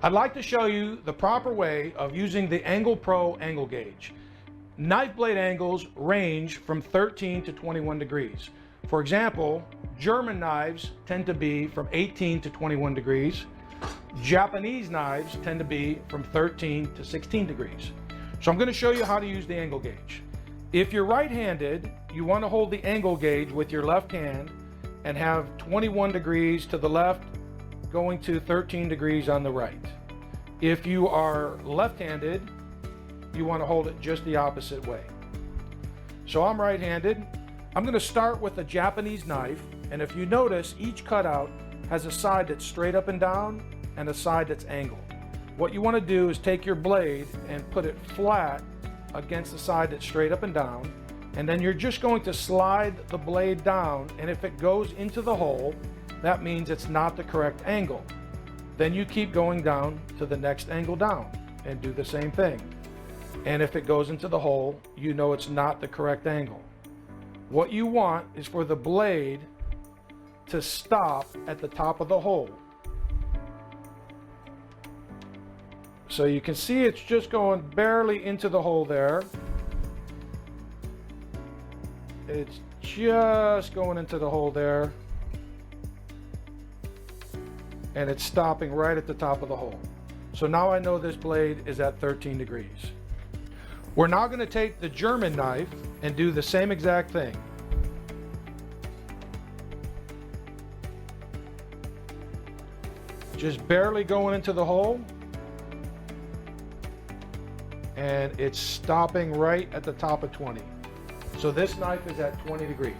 I'd like to show you the proper way of using the Angle Pro angle gauge. Knife blade angles range from 13 to 21 degrees. For example, German knives tend to be from 18 to 21 degrees. Japanese knives tend to be from 13 to 16 degrees. So I'm going to show you how to use the angle gauge. If you're right-handed, you want to hold the angle gauge with your left hand and have 21 degrees to the left, going to 13 degrees on the right. If you are left-handed, you want to hold it just the opposite way. So I'm right-handed. I'm going to start with a Japanese knife, and if you notice, each cutout has a side that's straight up and down and a side that's angled. What you want to do is take your blade and put it flat against the side that's straight up and down, and then you're just going to slide the blade down, and if it goes into the hole, that means it's not the correct angle. Then you keep going down to the next angle down and do the same thing. And if it goes into the hole, you know it's not the correct angle. What you want is for the blade to stop at the top of the hole. So you can see it's just going barely into the hole there. It's just going into the hole there. And it's stopping right at the top of the hole. So now I know this blade is at 13 degrees. We're now going to take the German knife and do the same exact thing. Just barely going into the hole, and it's stopping right at the top of 20. So this knife is at 20 degrees.